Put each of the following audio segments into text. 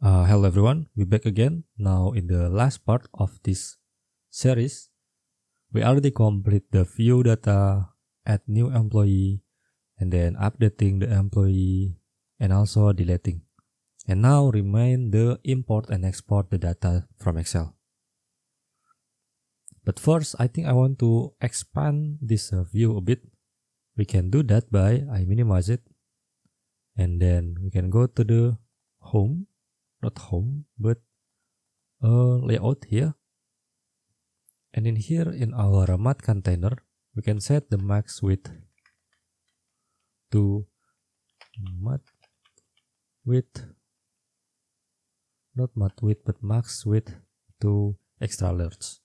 Hello everyone, we're back again. Now in the last part of this series, we already complete the view data, add new employee, and then updating the employee, and also deleting. And now remain the import and export the data from Excel. But first, I think I want to expand this view a bit. We can do that by I minimize it, and then we can go to the home, not home, but layout here. And in here, in our math container, we can set the max width to math width, not math width, but max width to extra large.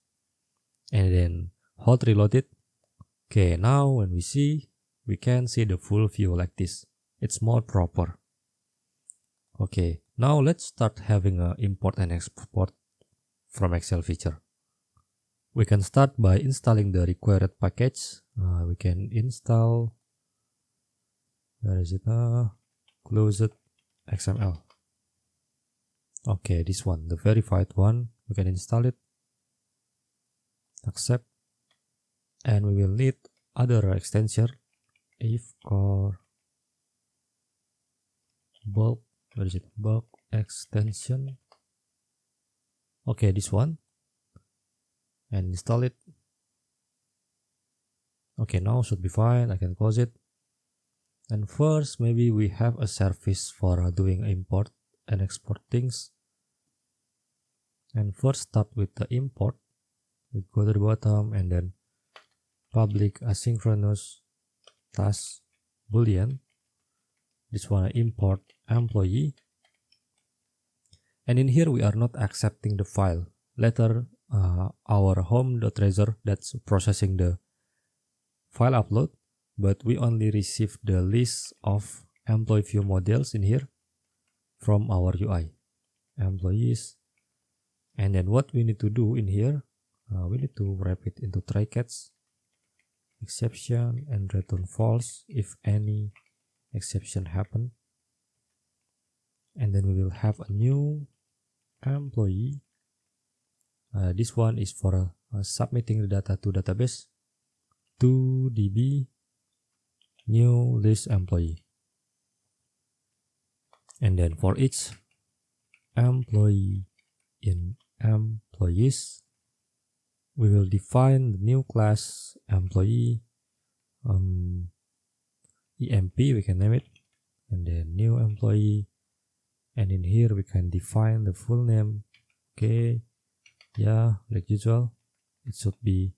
And then hold reload it. Okay, now when we see, we can see the full view like this. It's more proper. Okay, now let's start having a import and export from Excel feature. We can start by installing the required package. We can install, where is it? Closed XML. Okay, this one, the verified one. We can install it, accept, and we will need other extension. If core bulk, where is it? Bulk extension. Okay, this one. And install it. Okay, now should be fine. I can close it. And first, maybe we have a service for doing import and export things. And first, start with the import. We go to the bottom and then public asynchronous task boolean. This one import employee. And in here, we are not accepting the file. Later, our home.razor that's processing the file upload, but we only receive the list of employee view models in here from our UI employees. And then what we need to do in here, we need to wrap it into try catch exception and return false if any exception happen. And then we will have a new employee. This one is for submitting the data to database. 2db new list employee. And then for each employee in employees, we will define the new class employee, EMP we can name it, and then new employee. And in here we can define the full name. Okay, yeah, like usual, it should be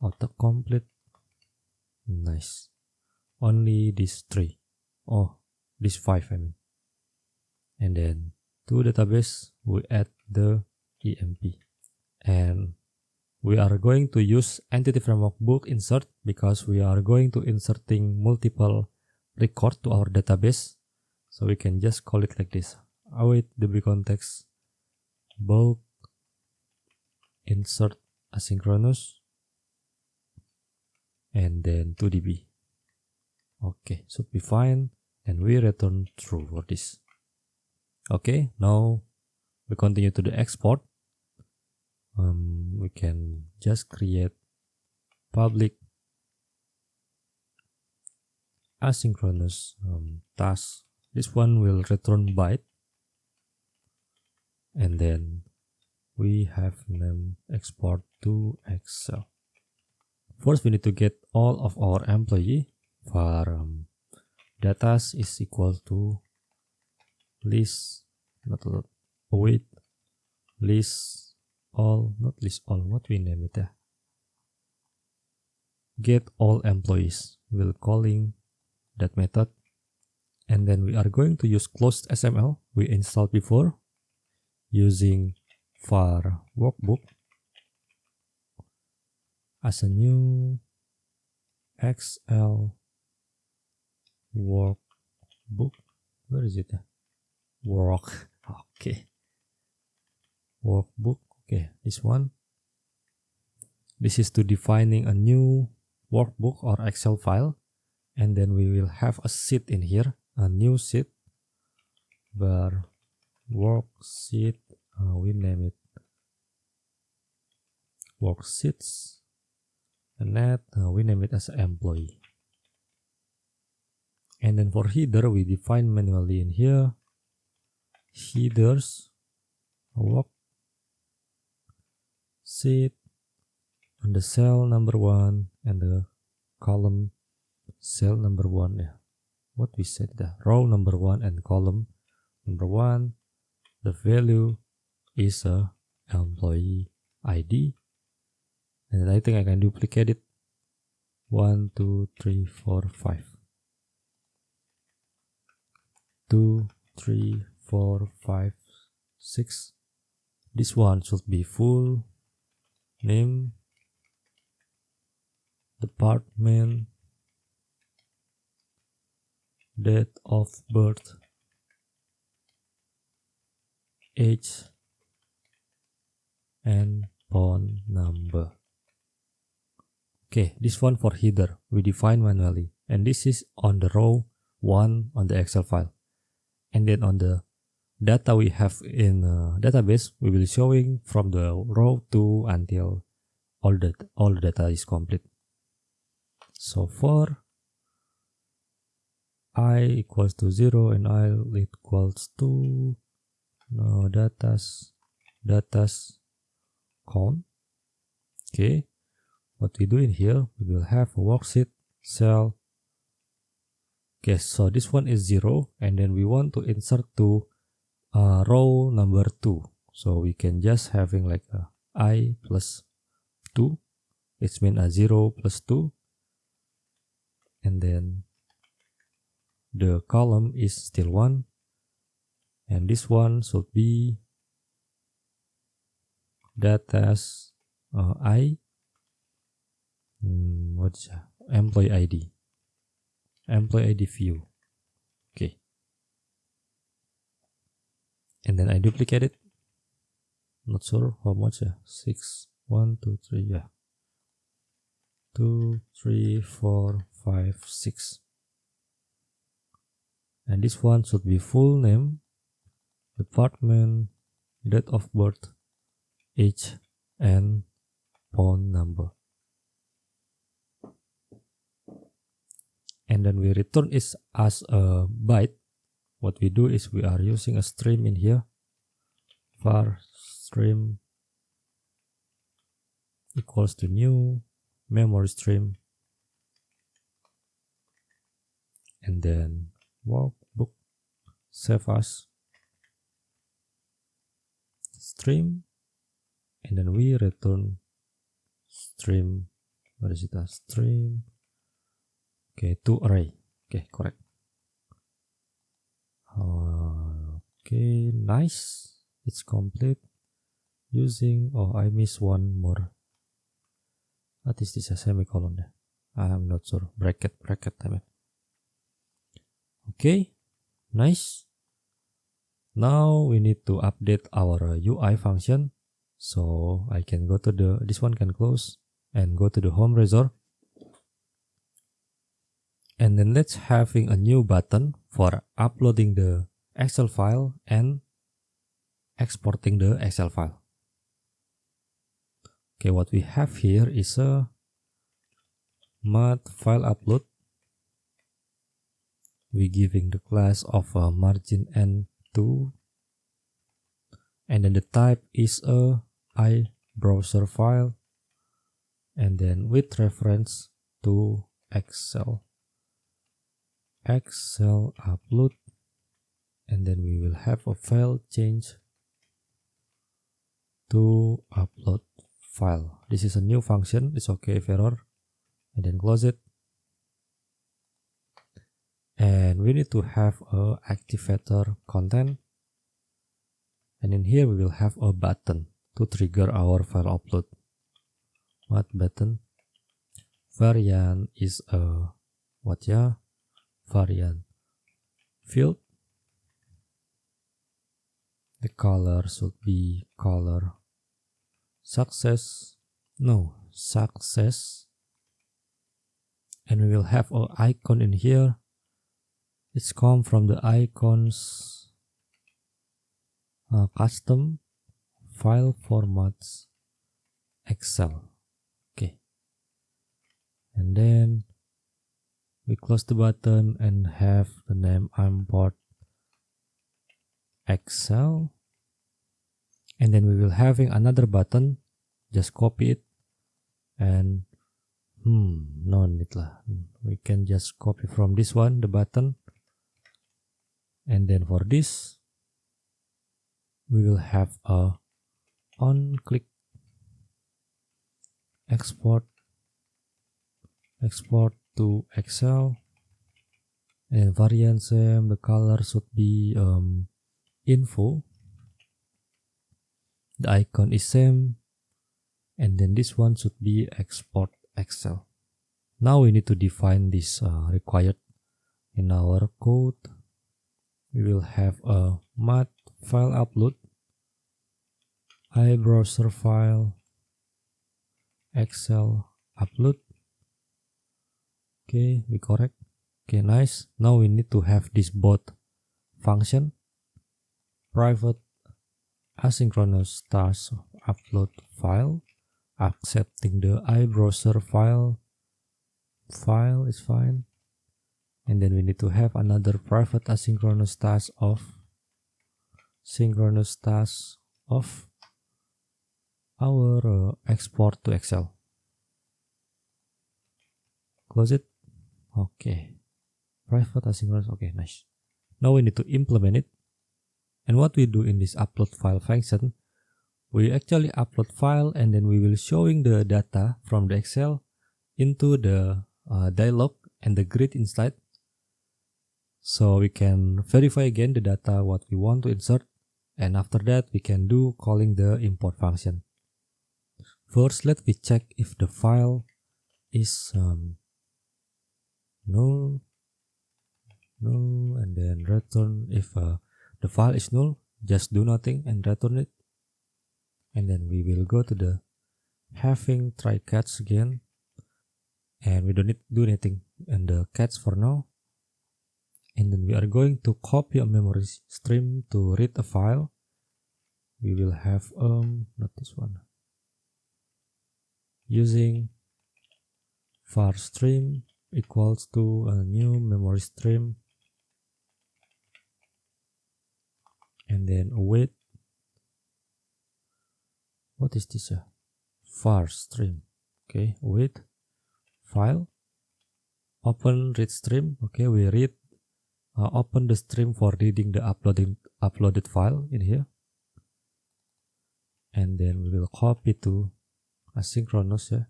autocomplete. Nice. Only these three. Oh, these five, I mean. And then to database, we add the EMP. And we are going to use entity framework book insert because we are going to inserting multiple record to our database. So we can just call it like this. Await db context bulk insert asynchronous and then 2db. Okay, should be fine. And we return true for this. Okay, now we continue to the export. We can just create public asynchronous task. This one will return byte. And then we have name export to Excel. First, we need to get all of our employee. For data is equal to list, not await list all, not list all. What we name it? Get all employees. We'll calling that method. And then we are going to use closed XML we installed before using var workbook as a new XL workbook. Where is it? Work. Okay. Workbook. Okay, this one. This is to defining a new workbook or Excel file. And then we will have a sheet in here, a new sheet, var worksheet, we name it worksheets, and that we name it as employee. And then for header, we define manually in here headers worksheet on the cell number 1 and the column cell number 1. Yeah, what we said, the row number 1 and column number 1, the value is a employee ID, and I think I can duplicate it 1 2 3 4 5 2 3 4 5 6. This one should be full name, department, date of birth, age, and phone number. Okay, this one for header we define manually, and this is on the row 1 on the Excel file. And then on the data we have in database, we will showing from the row 2 until all the data is complete. So for I equals to 0 and I equals to datas count. Okay, what we do in here, we will have a worksheet cell. Okay, so this one is 0, and then we want to insert to row number 2, so we can just having like a I plus 2, it's mean a 0 plus 2, and then the column is still 1, and this one should be datas I what's employee ID view. Okay, and then I duplicate it, not sure how much, 6 1 2 3, 2 3 4 5 6, and this one should be full name, department, date of birth, age, and phone number. And then we return it as a byte. What we do is we are using a stream in here, var stream equals to new memory stream, and then workbook save as stream, and then we return stream, where is it, stream, okay, to array. Okay, correct. Okay, nice, it's complete using, oh, I missed one more. What is this, a semicolon there? I'm not sure, bracket I mean. Okay, nice. Now we need to update our UI function, so I can go to this one can close and go to the home resort, and then let's having a new button for uploading the Excel file and exporting the Excel file. Okay, what we have here is a math file upload. We giving the class of margin n2, and then the type is a iBrowser file, and then with reference to Excel upload, and then we will have a file change to upload file. This is a new function, it's okay if error, and then close it. And we need to have a activator content, and in here we will have a button to trigger our file upload. What button? Variant is a variant field. The color should be color success, and we will have an icon in here. It's come from the icons custom file formats Excel. Okay, and then we close the button and have the name import Excel, and then we will having another button. Just copy it and no need lah. We can just copy from this one, the button, and then for this we will have a on click export to Excel, and variant same, the color should be info, the icon is same, and then this one should be export Excel. Now we need to define this required in our code. We will have a math file upload, iBrowser file, Excel upload. Okay, we correct. Okay, nice. Now we need to have this both function, private asynchronous task upload file, accepting the iBrowser file is fine, and then we need to have another private asynchronous task of our export to Excel. Close it. Okay, private asynchronous. Okay, nice. Now we need to implement it. And what we do in this upload file function, we actually upload file, and then we will showing the data from the Excel into the dialog and the grid inside. So we can verify again the data what we want to insert, and after that we can do calling the import function. First, let me check if the file is null, and then return if the file is null, just do nothing and return it. And then we will go to the having try catch again, and we don't need to do anything and the catch for now. And then we are going to copy a memory stream to read a file. We will have not this one, using var stream equals to a new memory stream, and then await. What is this? Var stream. Okay, await file, open read stream. Okay, we read open the stream for reading the uploaded file in here, and then we will copy to asynchronous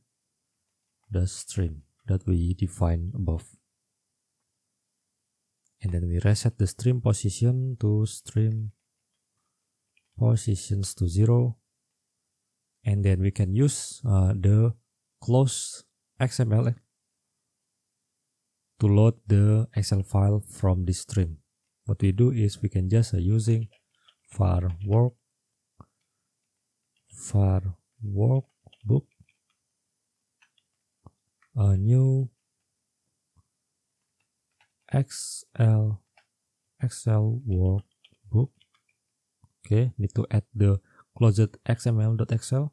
the stream that we defined above, and then we reset the stream position to stream positions to 0, and then we can use the close XML to load the Excel file from this stream. What we do is we can just using var workbook, a new Excel workbook. Okay, need to add the closed xml.excel,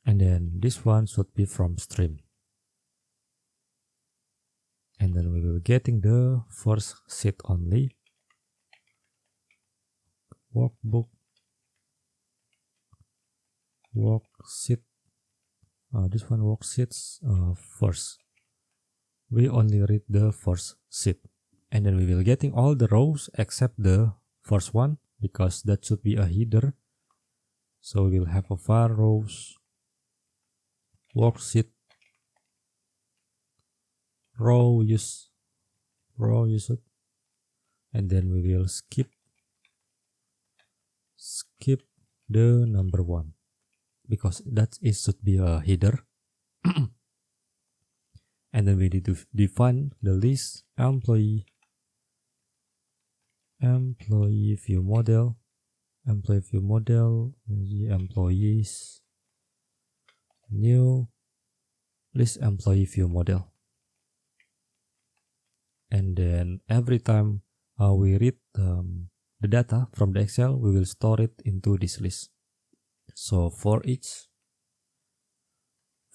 and then this one should be from stream. And then we will getting the first sheet only, workbook worksheet. This one worksheets first. We only read the first sheet, and then we will getting all the rows except the first one, because that should be a header. So we will have a var rows worksheet row used, and then we will skip the number 1, because that is should be a header. And then we need to define the list employee view model, employees, new list employee view model. And then every time we read the data from the Excel, we will store it into this list. So for each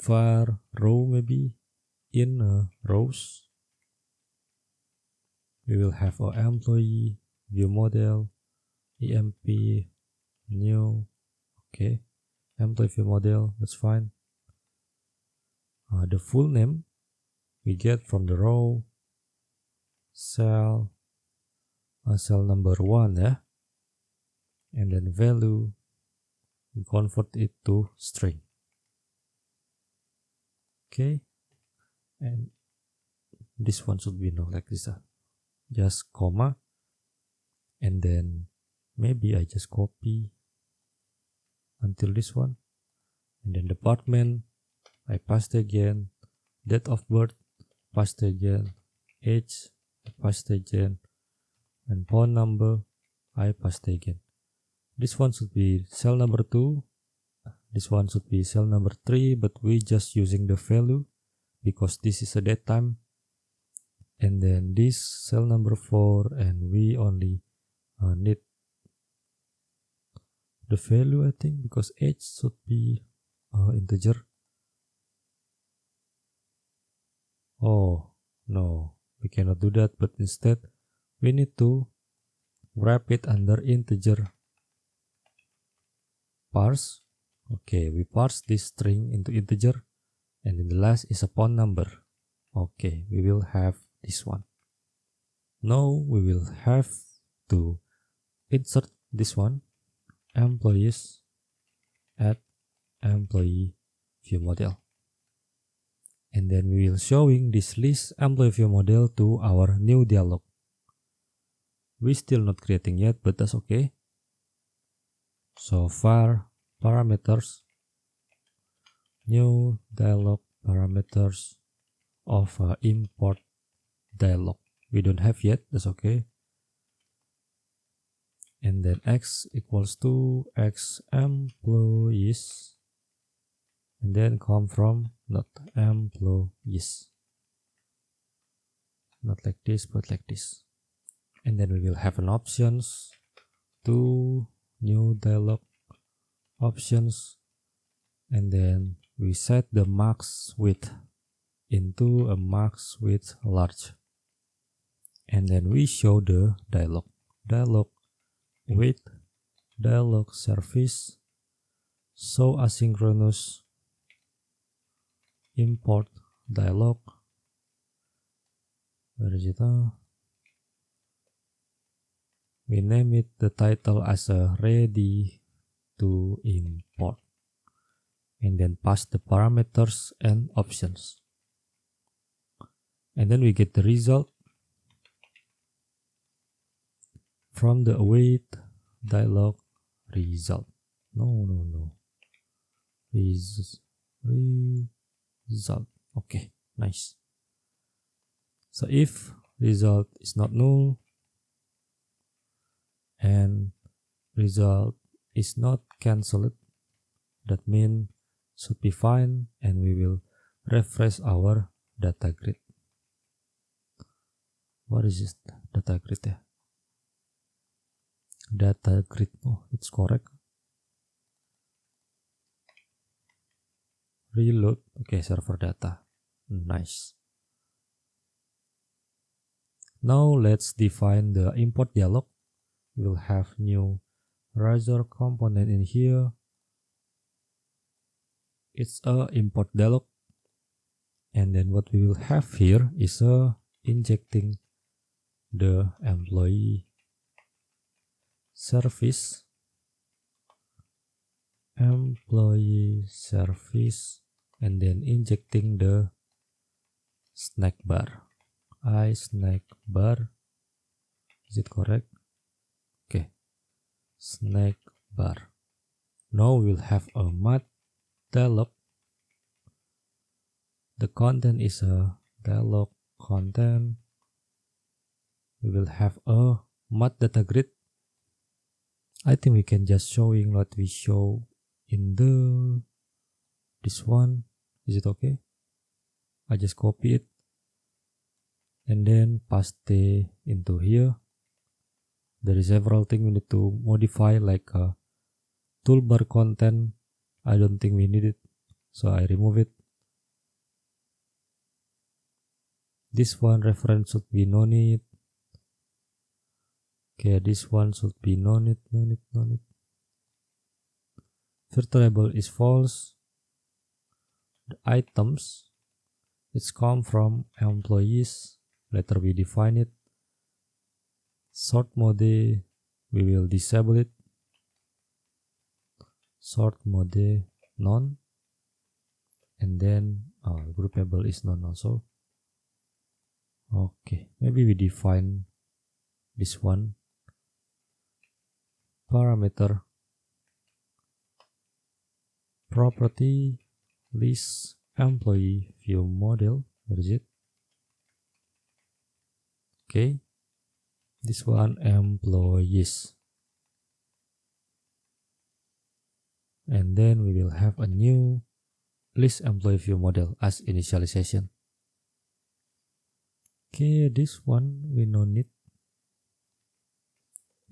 var row, maybe in rows, we will have a employee view model, emp new, okay, employee view model, that's fine. The full name we get from the row cell number 1, yeah, and then value we convert it to string. Okay, and this one should be no like this, just comma, and then maybe I just copy until this one, and then department I paste again, date of birth paste again, age paste again, and phone number I paste again. This one should be cell number 2, this one should be cell number 3, but we just using the value because this is a date time, and then this cell number 4, and we only need the value, I think, because age should be integer. Oh no, we cannot do that, but instead we need to wrap it under integer parse. Okay, we parse this string into integer, and in the last is a phone number. Okay, we will have this one. Now we will have to insert this one, employees at employee view model, and then we will showing this list employee view model to our new dialog. We still not creating yet, but that's okay. So var parameters new dialog parameters of import dialog. We don't have yet, that's okay. And then x equals to x employees, and then come from not employees, not like this but like this. And then we will have an options to new dialog options, and then we set the max width into a max width large, and then we show the dialog with dialog service show asynchronous import dialog. Where is it? We name it the title as a ready to import, and then pass the parameters and options, and then we get the result from the await dialog result. No. Result. Okay, nice. So if result is not null and result is not cancelled, that means should be fine, and we will refresh our data grid. What is this data grid? Data grid, oh, it's correct. Reload. Okay, server data. Nice. Now let's define the import dialog. We'll have new Razor component in here. It's a import dialog, and then what we will have here is injecting the employee service, and then injecting the snack bar. Snack bar, is it correct? Okay, snack bar. Now we'll have a math dialog. The content is a dialog content. We will have a math data grid. I think we can just showing what we show in this one. Is it okay? I just copy it and then paste into here. There is several things we need to modify, like toolbar content. I don't think we need it, so I remove it. This one reference should be no need. Okay, this one should be no need. First label is false. The items, it's come from employees. Later we define it. Sort mode, we will disable it. Sort mode none. And then groupable is none also. Okay, maybe we define this one. Parameter property list employee view model. Where is it? Okay, this one employees. And then we will have a new list employee view model as initialization. Okay, this one we no need.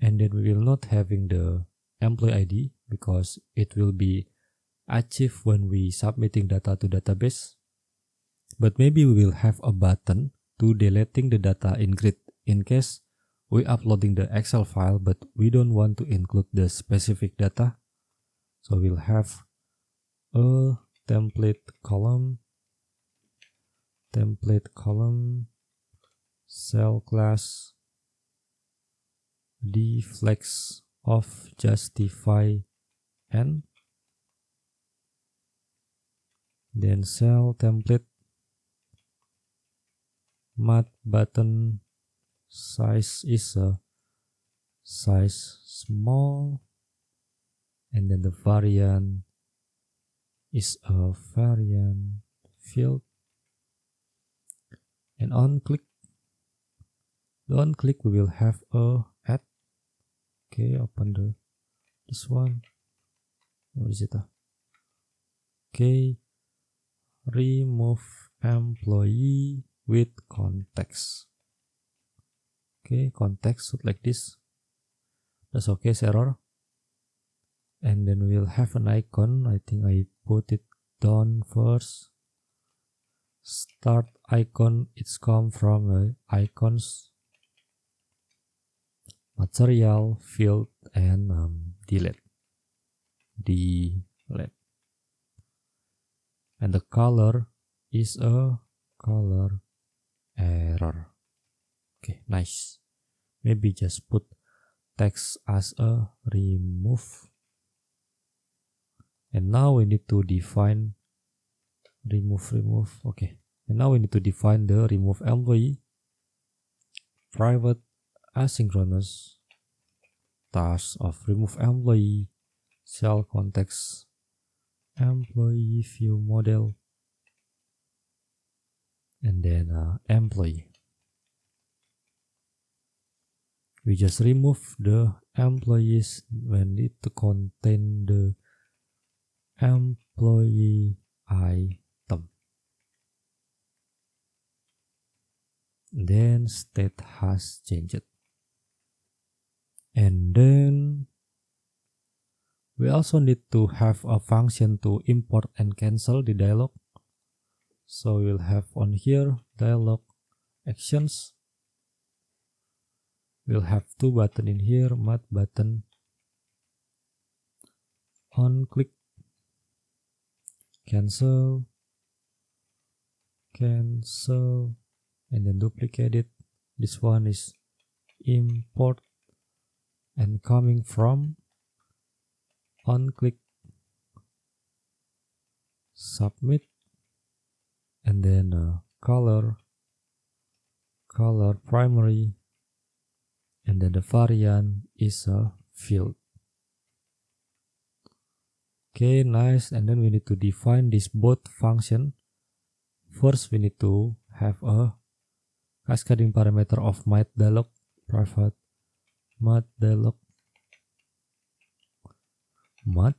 And then we will not having the employee ID because it will be achieved when we submitting data to database. But maybe we will have a button to deleting the data in grid in case we uploading the Excel file but we don't want to include the specific data. So we'll have a template column, cell class, deflex of justify n, then cell template, mat button size is a size small, and then the variant is a variant field, and on click we will have a add. Okay, open this one. What is it? Okay, remove employee with context. Okay, context should like this. That's okay, error. And then we'll have an icon. I think I put it down first. Start icon, it's come from icons, material, field, and delete. And the color is a color error. Okay, nice. Maybe just put text as a remove. And now we need to define remove. Okay, and now we need to define the remove employee private asynchronous task of remove employee cell context employee view model, and then employee. We just remove the employees when it to contain the employee item. Then state has changed. And then we also need to have a function to import and cancel the dialog. So we'll have on here dialog actions. We'll have two buttons in here, mat button, on click, cancel, and then duplicate it. This one is import and coming from, on click, submit, and then color primary, and then the variant is a field. Okay, nice. And then we need to define this both function. First, we need to have a cascading parameter of mat dialog, private mat dialog, mat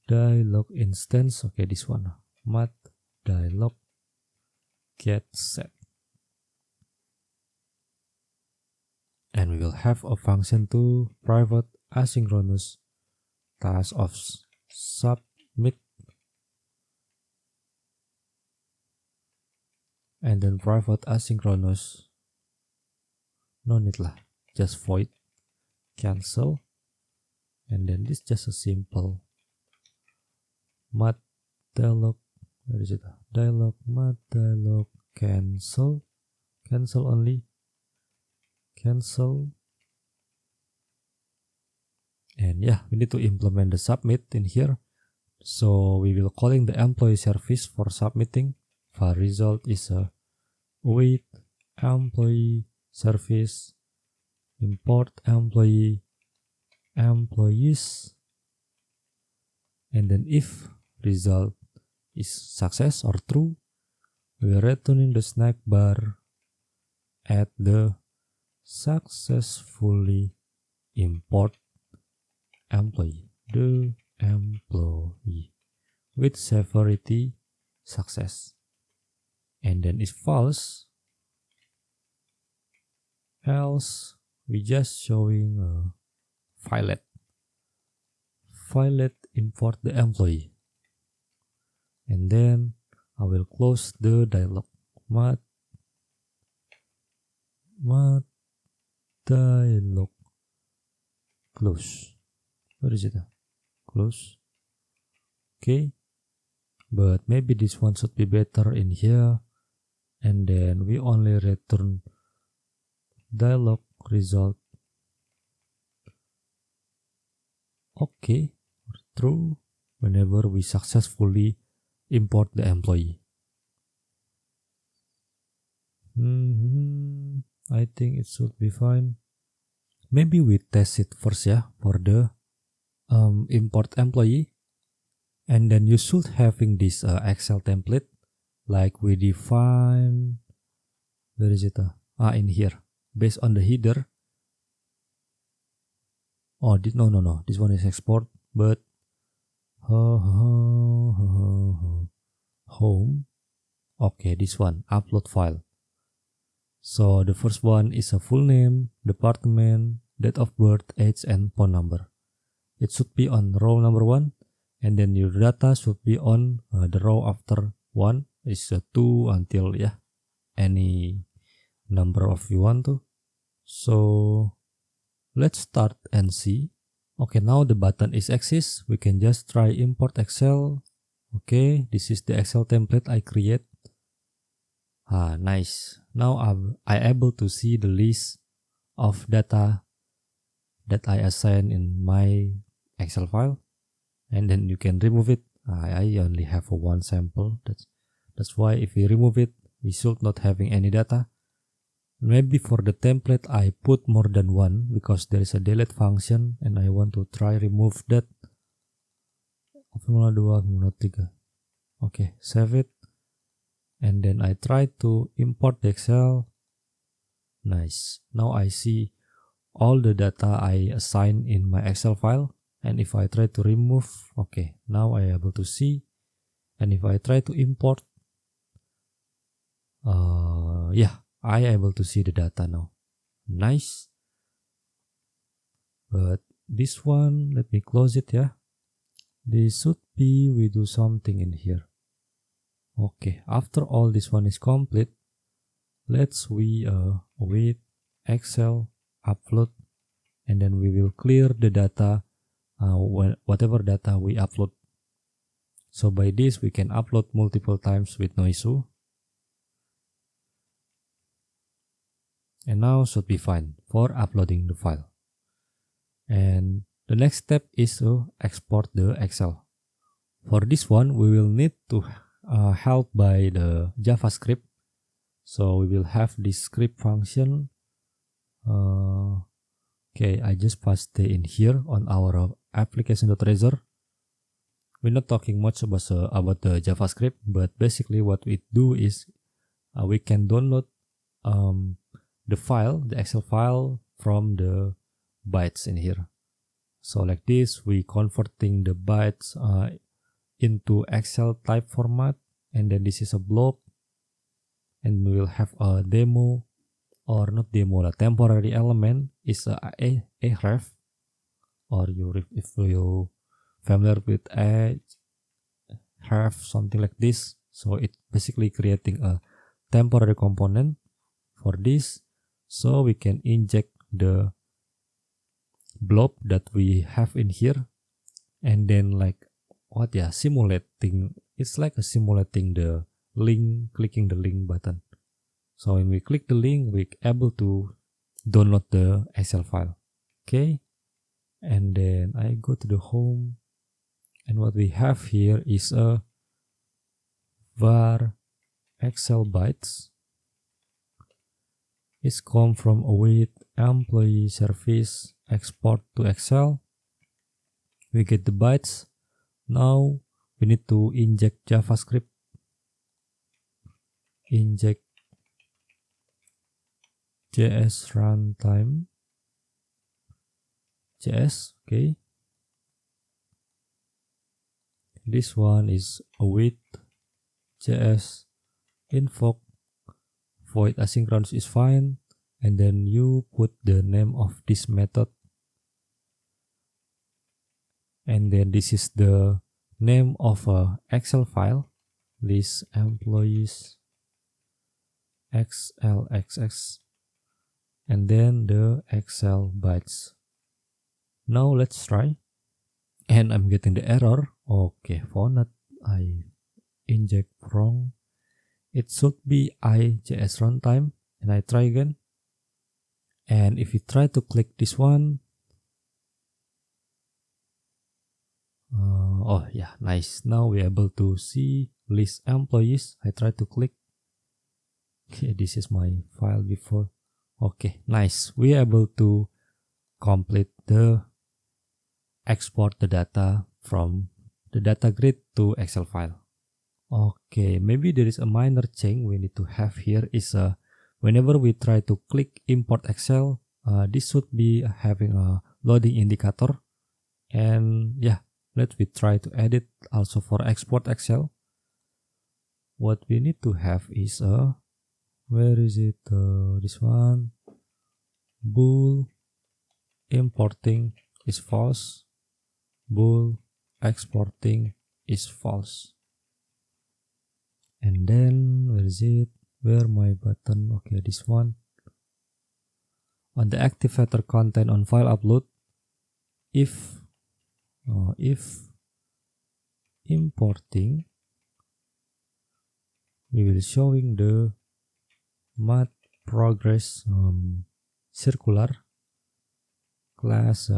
dialog instance. Okay, this one, mat dialog get set. And we will have a function to private asynchronous task of submit, and then private asynchronous, no need lah, just void cancel, and then this just a simple mat dialog, where is it, dialog mat dialog cancel only, cancel. And yeah, we need to implement the submit in here. So we will calling the employee service for submitting. File result is a await employee service, import employees, and then if result is success or true, we are returning the snack bar at the successfully import employee, the employee with severity success. And then if false, else we just showing a filet import the employee, and then I will close the dialog mat dialog close. Where is it? Close. Okay, but maybe this one should be better in here, and then we only return dialog result. Okay, true whenever we successfully import the employee. I think it should be fine. Maybe we test it first, yeah, for the import employee, and then you should having this Excel template like we define, where is it, in here, based on the header. Oh, no, this one is export, but home. Okay, this one, upload file. So the first one is a full name, department, date of birth, age, and phone number. It should be on row number 1, and then your data should be on the row after 1 is 2 until any number of you want to. So let's start and see. Okay, now the button is exists. We can just try import Excel. Okay, this is the Excel template I create. Nice. Now I able to see the list of data that I assign in my Excel file, and then you can remove it. I only have one sample. That's why if we remove it, we should not having any data. Maybe for the template I put more than one because there is a delete function and I want to try remove that. Formula 2, Formula 3. Okay, save it. And then I try to import the Excel. Nice. Now I see all the data I assign in my Excel file. And if I try to remove, okay, now I able to see. And if I try to import, I able to see the data now. Nice. But this one, let me close it, yeah. This should be, we do something in here. Okay, after all this one is complete, let's wait Excel upload, and then we will clear the data, whatever data we upload. So by this we can upload multiple times with no issue. And now should be fine for uploading the file. And the next step is to export the Excel. For this one, we will need to help by the JavaScript. So we will have this script function. Okay, I just passed it in here on our application.razor. We're not talking much about the JavaScript, but basically what we do is we can download the file, the Excel file from the bytes in here. So like this, we converting the bytes into Excel type format, and then this is a block, and we will have a demo or not demo, a temporary element is a ref, or if you familiar with a ref, something like this. So it's basically creating a temporary component for this, so we can inject the blob that we have in here, and then simulating. It's like a simulating the link, clicking the link button. So when we click the link, we're able to download the Excel file. Okay, and then I go to the home, and what we have here is a var Excel bytes. It's come from await employee service export to Excel. We get the bytes. Now we need to inject JavaScript. Inject JS runtime. JS, okay. This one is await JS invoke void asynchronous is fine, and then you put the name of this method, and then this is the name of a Excel file, list employees xlxx, and then the Excel bytes. Now let's try, and I'm getting the error. Okay, for not I inject wrong. It should be IJS runtime, and I try again. And if you try to click this one, oh yeah, nice. Now we're able to see list employees. I try to click. Okay, this is my file before. Okay, nice. We're able to complete the export the data from the data grid to Excel file. Okay, maybe there is a minor change we need to have here is whenever we try to click import Excel, this should be having a loading indicator. And yeah, let's try to edit also for export Excel. What we need to have is where is it? This one, bool importing is false, bool exporting is false. And then where is it? Where my button? Okay, this one. On the activator content on file upload, if importing, we will showing the math progress circular class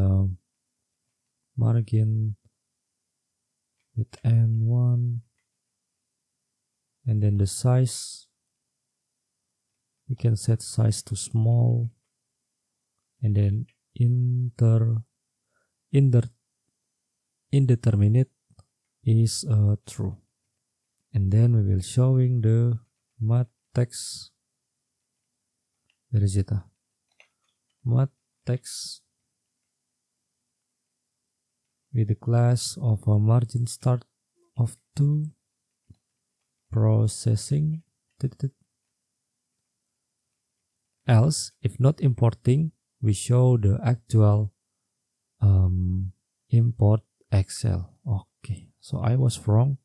margin with n1, and then the size, we can set size to small, and then indeterminate is true. And then we will showing the math text. Where is it? Math text with the class of a margin start of 2 processing. Else, if not importing, we show the actual import Excel. Okay, so I was wrong.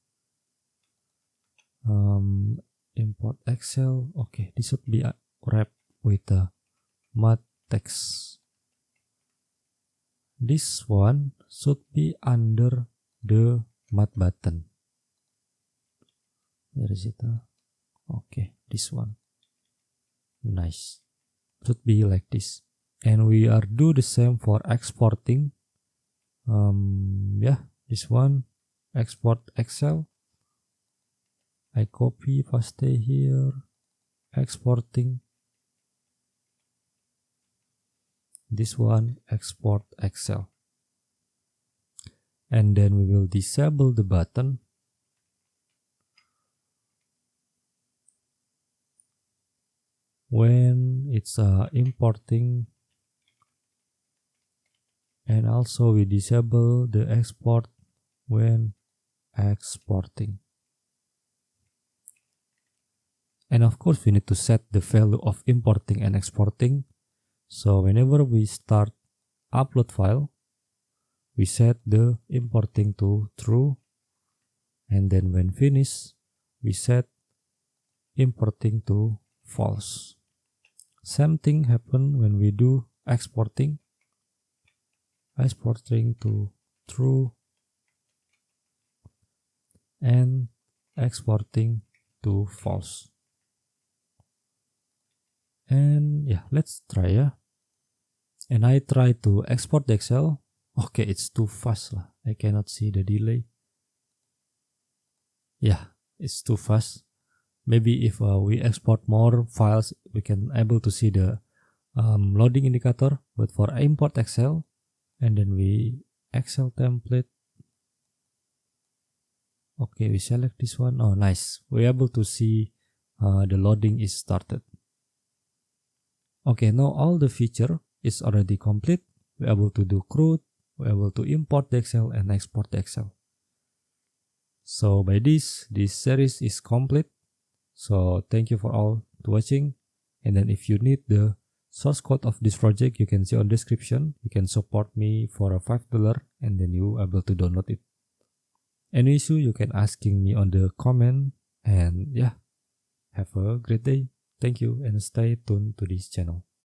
Import Excel. Okay, this should be wrapped with the math text. This one should be under the math button. Where is it? Okay, this one. Nice. Should be like this. And we are do the same for exporting. Yeah, this one, export Excel. I copy, paste here, exporting. This one, export Excel. And then we will disable the button. When it's importing, and also we disable the export when exporting. And of course, we need to set the value of importing and exporting. So whenever we start upload file, we set the importing to true, and then when finished, we set importing to false. Same thing happen when we do exporting to true and exporting to false. And yeah, let's try. Yeah, and I try to export the Excel. Okay, it's too fast lah. I cannot see the delay. Yeah, it's too fast. Maybe if we export more files, we can able to see the loading indicator. But for import Excel, and then we Excel template. Okay, we select this one. Oh, nice. We're able to see the loading is started. Okay, now all the feature is already complete. We're able to do CRUD. We're able to import the Excel and export the Excel. So by this series is complete. So thank you for all to watching. And then if you need the source code of this project, you can see on description. You can support me for a $5 and then you able to download it. Any issue you can asking me on the comment. And yeah, have a great day. Thank you and stay tuned to this channel.